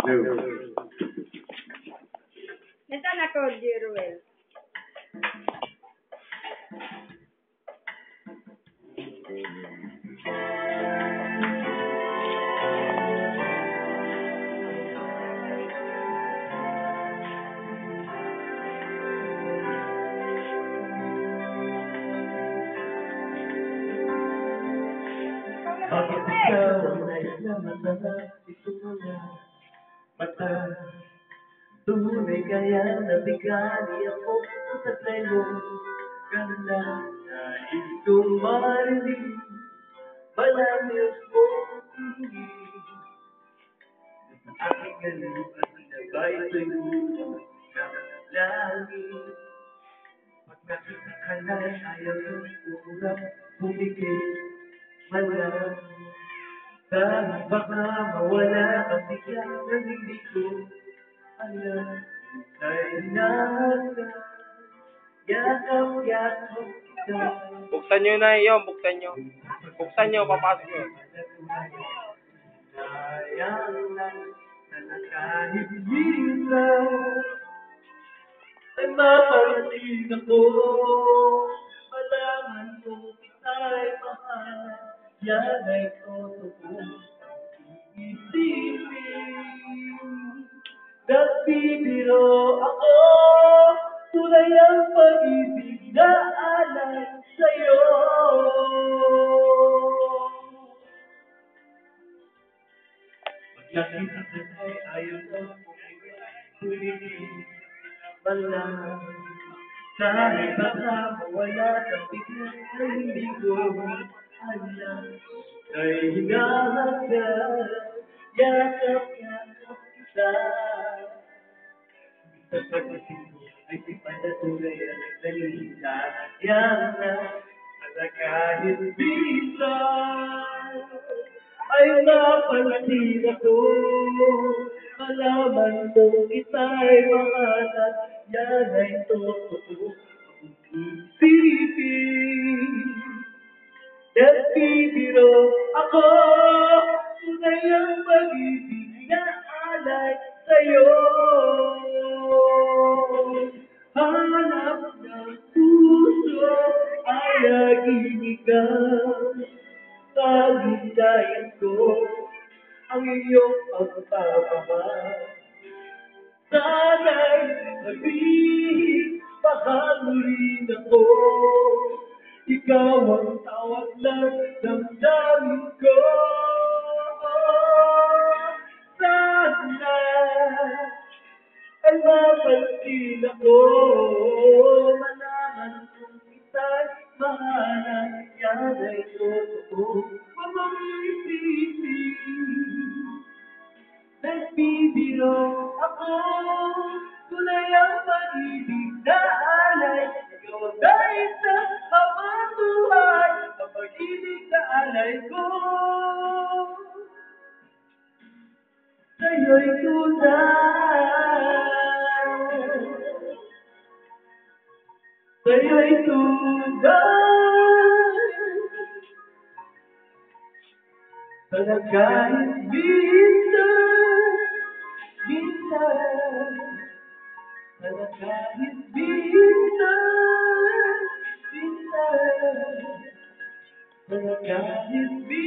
No. Nasaan ako, Jeruel? Bakit ikaw ang nais na masarap itong mga mata? Tunay kaya nabigani ako sa taglay mong ganda. Nais kong marinig, malamis mong tingin. Sa aking galing at sinabay tuyo ng langit. Pag nakita ka na ayaw kong urap, bumigay malam. Dahil baka mawala ang bigla na hindi ko alam. Ay nasa yakap-yakap kita. Buksan nyo na yun, buksan nyo. Buksan nyo, papasok nyo. Sayang lang na kahit minsan ay maparating ako. Malaman ko kita'y mahal. Yan ay totoo. Isipin, nagbibiro ako. Tunay ang pag-ibig na alay sa'yo. Pag nakita ka ay ayaw na tuligin. Malang dahil baka mawala ng bigla na hindi ko alam. Ay hinahanap, yakap-yakap kita. Sa pag-isip ko ay di panatunay ang salita. Yan na kahit minsan ay napansin ako. Malaman mo kita'y mahanap. Yan ay totoo. Isipin, nagbibiro ako. Tunay ang pag-ibig na alay sa'yo. Hanap ng puso ay nag-inigang. Talindayan ko ang iyong pagpapamahal. Sana'y sabihin, pahangurin ako. Ikaw ang tawag ng damdamin ko. Sana ay mapansin ako. Malaman kong kita'y mahalan. Yan ay totoo. Mamang-isipin, nagbibiro ako. Tunay ang pag-ibig na alay. Ikaw ang dahil sa habang buhay. Ang pag-ibig na alay ko. Sa'yo'y tunay. Sa'yo'y tunay. Sana kahit minsan, minsan. Sana kahit minsan, minsan. Sana kahit minsan.